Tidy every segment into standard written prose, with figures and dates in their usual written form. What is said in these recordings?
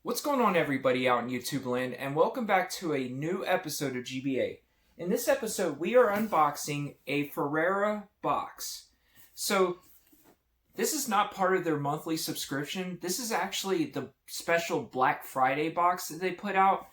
What's going on, everybody out in YouTube land, and welcome back to a new episode of GBA. In this episode, we are unboxing a Ferrara box. So, this is not part of their monthly subscription. This is actually the special Black Friday box that they put out.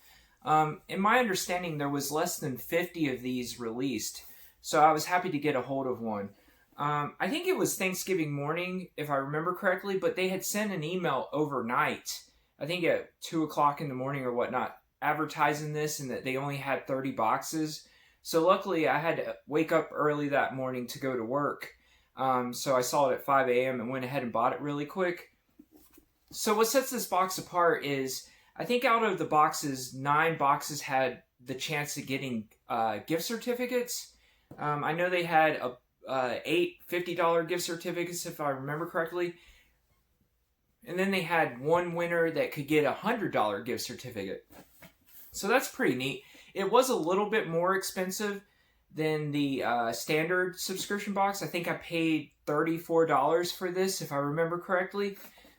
In my understanding, there was less than 50 of these released, so I was happy to get a hold of one. I think it was Thanksgiving morning, if I remember correctly, but they had sent an email overnight, I think at 2 o'clock in the morning or whatnot, advertising this and that they only had 30 boxes. So luckily I had to wake up early that morning to go to work. So I saw it at 5 a.m. and went ahead and bought it really quick. So what sets this box apart is, I think out of the boxes, 9 boxes had the chance of getting gift certificates. I know they had 8 $50 gift certificates, if I remember correctly. And then they had one winner that could get a $100 gift certificate. So that's pretty neat. It was a little bit more expensive than the standard subscription box. I think I paid $34 for this, if I remember correctly.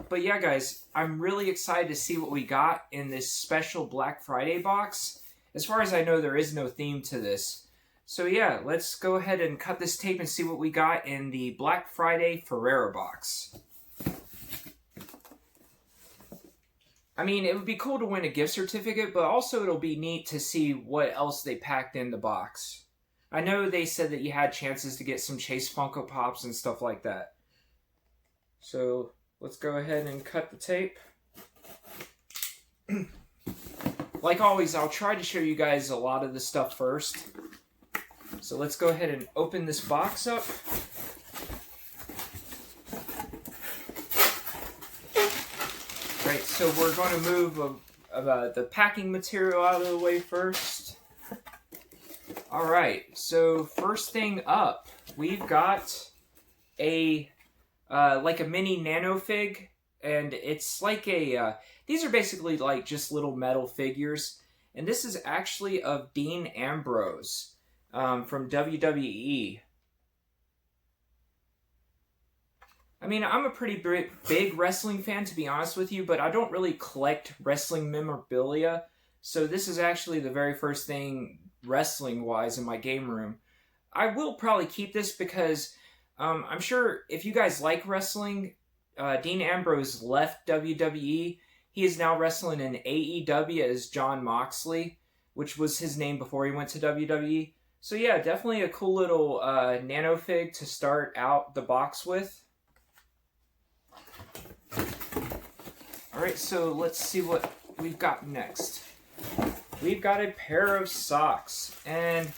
But yeah, guys, I'm really excited to see what we got in this special Black Friday box. As far as I know, there is no theme to this. So yeah, let's go ahead and cut this tape and see what we got in the Black Friday Ferrara box. I mean, it would be cool to win a gift certificate, but also it'll be neat to see what else they packed in the box. I know they said that you had chances to get some Chase Funko Pops and stuff like that. So, let's go ahead and cut the tape. Like always, I'll try to show you guys a lot of the stuff first. So let's go ahead and open this box up. Right, so we're going to move the packing material out of the way first. Alright, so first thing up, we've got a like a mini nano fig, and it's like a these are basically like just little metal figures, and this is actually of Dean Ambrose from WWE. I mean, I'm a pretty big wrestling fan, to be honest with you, but I don't really collect wrestling memorabilia, so this is actually the very first thing wrestling-wise in my game room. I will probably keep this because I'm sure if you guys like wrestling, Dean Ambrose left WWE. He is now wrestling in AEW as Jon Moxley, which was his name before he went to WWE. So yeah, definitely a cool little nano fig to start out the box with. Alright, so let's see what we've got next. We've got a pair of socks, and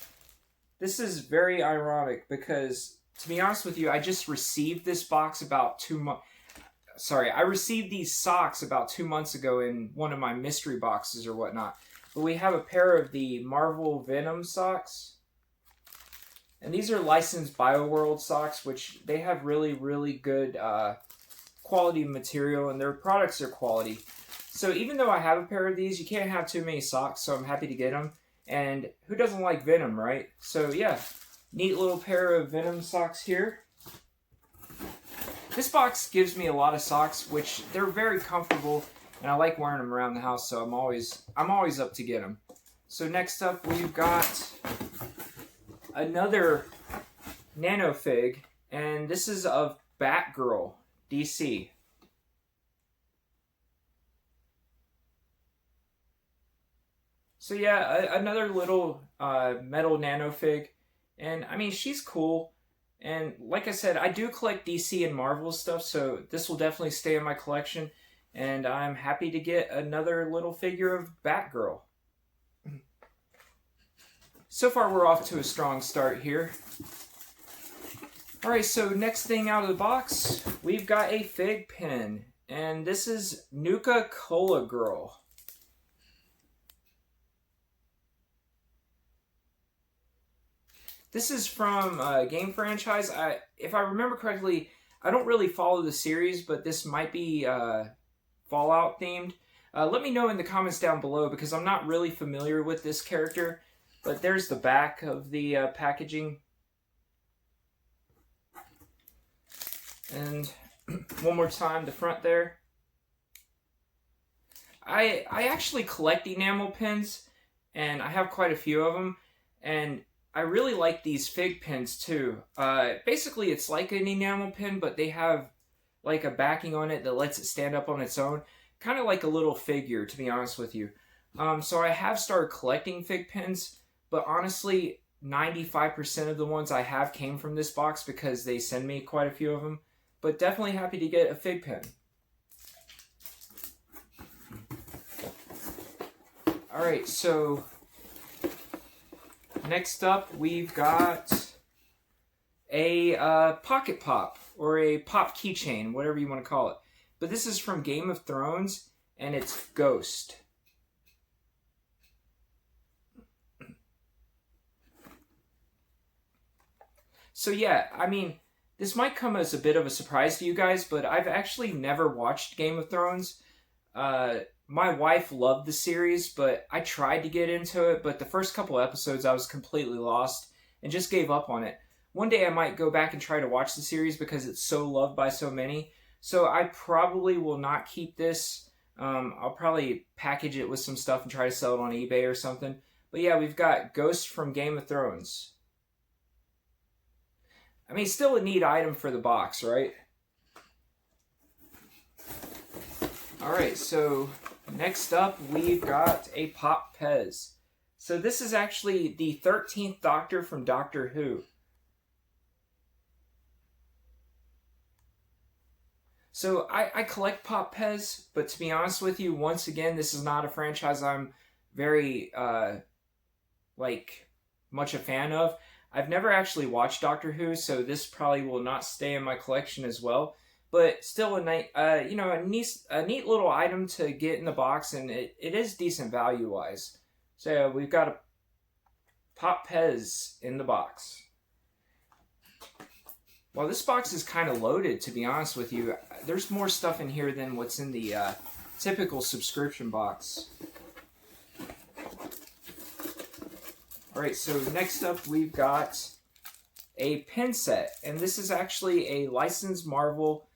this is very ironic because, to be honest with you, I just received this box about 2 months... Sorry, I received these socks about 2 months ago in one of my mystery boxes or whatnot. But we have a pair of the Marvel Venom socks. And these are licensed BioWorld socks, which they have really, really good quality material, and their products are quality. So even though I have a pair of these, you can't have too many socks, so I'm happy to get them. And who doesn't like Venom, right? So yeah, neat little pair of Venom socks here. This box gives me a lot of socks, which they're very comfortable, and I like wearing them around the house, so I'm always up to get them. So next up, we've got another nano fig, and this is of Batgirl, DC. So yeah, another little metal nano fig, and I mean, she's cool. And like I said, I do collect DC and Marvel stuff, so this will definitely stay in my collection. And I'm happy to get another little figure of Batgirl. So far, we're off to a strong start here. Alright, so next thing out of the box, we've got a fig pin. And this is Nuka-Cola Girl. This is from a game franchise. If I remember correctly, I don't really follow the series, but this might be Fallout themed. Let me know in the comments down below, because I'm not really familiar with this character. But there's the back of the packaging. And One more time, the front there. I actually collect enamel pins, and I have quite a few of them, and I really like these fig pins too. Basically, it's like an enamel pin, but they have like a backing on it that lets it stand up on its own, kind of like a little figure, to be honest with you. So I have started collecting fig pins, but honestly, 95% of the ones I have came from this box because they send me quite a few of them. But definitely happy to get a fig pin. Alright, so next up we've got a pocket pop, or a pop keychain, whatever you want to call it. But this is from Game of Thrones, and it's Ghost. So yeah, I mean, this might come as a bit of a surprise to you guys, but I've actually never watched Game of Thrones. My wife loved the series, but I tried to get into it, but the first couple episodes I was completely lost and just gave up on it. One day I might go back and try to watch the series because it's so loved by so many. So I probably will not keep this. I'll probably package it with some stuff and try to sell it on eBay or something. But yeah, we've got Ghost from Game of Thrones. I mean, still a neat item for the box, right? Alright, so next up we've got a Pop Pez. So this is actually the 13th Doctor from Doctor Who. So I collect Pop Pez, but to be honest with you, once again, this is not a franchise I'm very much a fan of. I've never actually watched Doctor Who, so this probably will not stay in my collection as well. But still a neat little item to get in the box, and it is decent value wise. So we've got a Pop Pez in the box. Well, this box is kind of loaded, to be honest with you. There's more stuff in here than what's in the typical subscription box. Alright, so next up we've got a pin set. And this is actually a licensed Marvel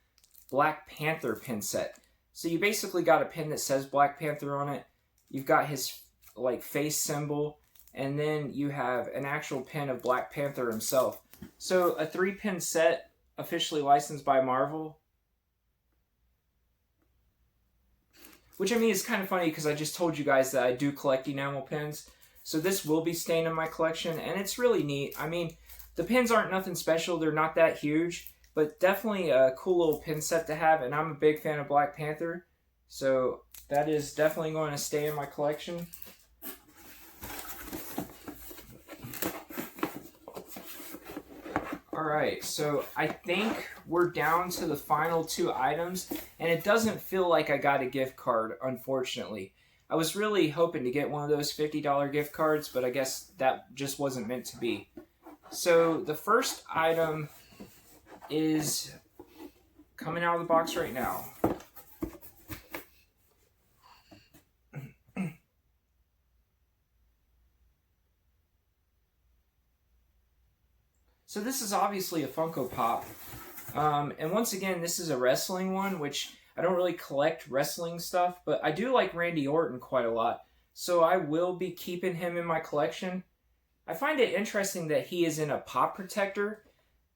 Black Panther pin set. So you basically got a pin that says Black Panther on it. You've got his face symbol. And then you have an actual pin of Black Panther himself. So a 3-pin set, officially licensed by Marvel. Which, I mean, is kind of funny because I just told you guys that I do collect enamel pins. So this will be staying in my collection, and it's really neat. I mean, the pins aren't nothing special. They're not that huge, but definitely a cool little pin set to have, and I'm a big fan of Black Panther. So that is definitely going to stay in my collection. Alright, so I think we're down to the final 2 items, and it doesn't feel like I got a gift card, unfortunately. I was really hoping to get one of those $50 gift cards, but I guess that just wasn't meant to be. So the first item is coming out of the box right now. So this is obviously a Funko Pop. And once again, this is a wrestling one, which I don't really collect wrestling stuff, but I do like Randy Orton quite a lot. So I will be keeping him in my collection. I find it interesting that he is in a pop protector.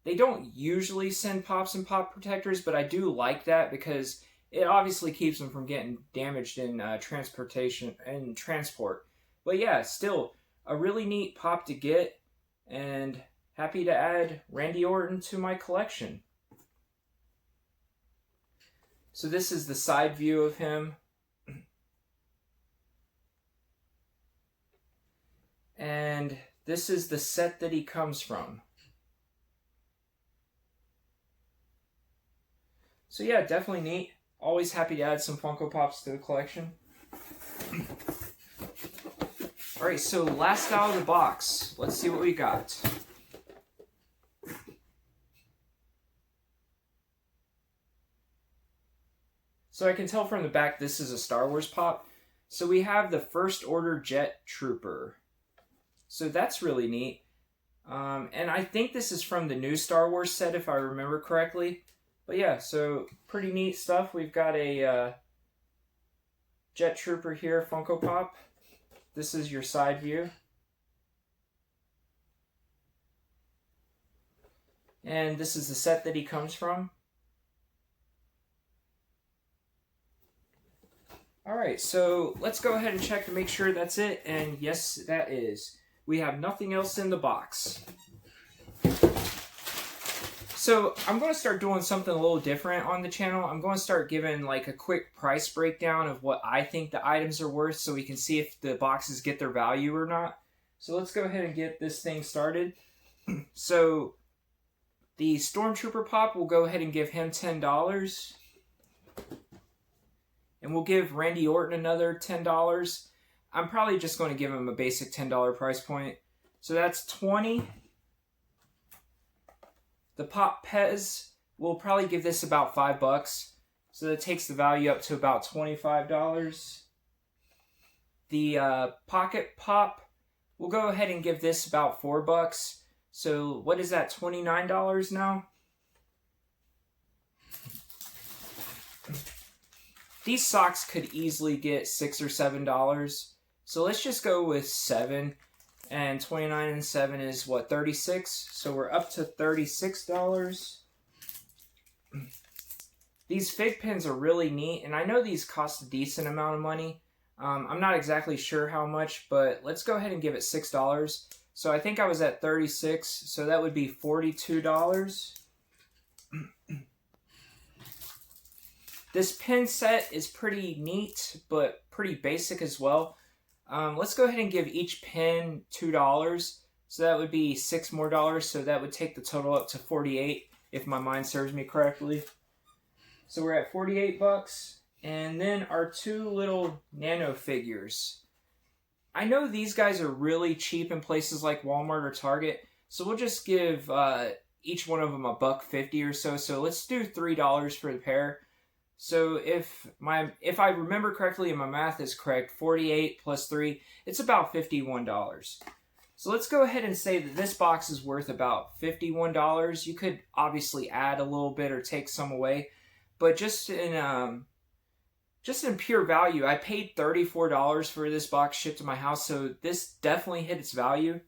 They don't usually send pops in pop protectors, but I do like that because it obviously keeps them from getting damaged in transportation and transport. But yeah, still a really neat pop to get, and happy to add Randy Orton to my collection. So this is the side view of him. And this is the set that he comes from. So yeah, definitely neat. Always happy to add some Funko Pops to the collection. Alright, so last out of the box. Let's see what we got. So I can tell from the back this is a Star Wars pop. So we have the First Order Jet Trooper. So that's really neat. And I think this is from the new Star Wars set, if I remember correctly. But yeah, so pretty neat stuff. We've got a Jet Trooper here, Funko Pop. This is your side view. And this is the set that he comes from. Alright, so let's go ahead and check to make sure that's it. And yes, that is. We have nothing else in the box. So I'm going to start doing something a little different on the channel. I'm going to start giving like a quick price breakdown of what I think the items are worth so we can see if the boxes get their value or not. So let's go ahead and get this thing started. So the Stormtrooper Pop, we'll go ahead and give him $10. And we'll give Randy Orton another $10. I'm probably just going to give him a basic $10 price point. So that's $20. The Pop Pez, we'll probably give this about $5. So that takes the value up to about $25. The Pocket Pop, we'll go ahead and give this about $4. So what is that, $29 now? These socks could easily get $6 or $7. So let's just go with $7. And 29 and 7 is what, 36? So we're up to $36. These fig pins are really neat, and I know these cost a decent amount of money. I'm not exactly sure how much, but let's go ahead and give it $6. So I think I was at 36, so that would be $42. This pin set is pretty neat, but pretty basic as well. Let's go ahead and give each pin $2. So that would be $6 more. So that would take the total up to $48 if my mind serves me correctly. So we're at $48. And then our two little nano figures. I know these guys are really cheap in places like Walmart or Target. So we'll just give each one of them $1.50 or so. So let's do $3 for the pair. So if I remember correctly and my math is correct, 48 plus 3, it's about $51. So let's go ahead and say that this box is worth about $51. You could obviously add a little bit or take some away, but just in pure value, I paid $34 for this box shipped to my house, so this definitely hit its value.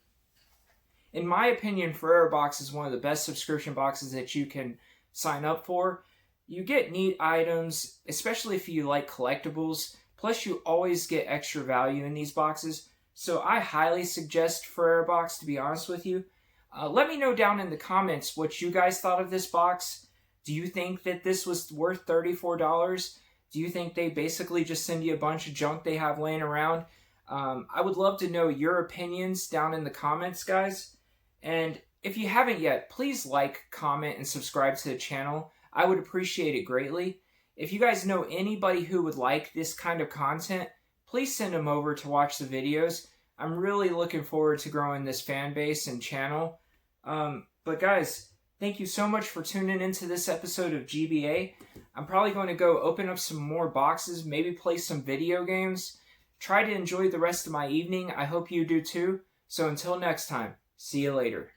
In my opinion, Ferrara Box is one of the best subscription boxes that you can sign up for. You get neat items, especially if you like collectibles. Plus, you always get extra value in these boxes. So I highly suggest Ferrara Box, to be honest with you. Let me know down in the comments what you guys thought of this box. Do you think that this was worth $34? Do you think they basically just send you a bunch of junk they have laying around? I would love to know your opinions down in the comments, guys. And if you haven't yet, please like, comment, and subscribe to the channel. I would appreciate it greatly. If you guys know anybody who would like this kind of content, please send them over to watch the videos. I'm really looking forward to growing this fan base and channel. But guys, thank you so much for tuning into this episode of GBA. I'm probably going to go open up some more boxes, maybe play some video games. Try to enjoy the rest of my evening. I hope you do too. So until next time, see you later.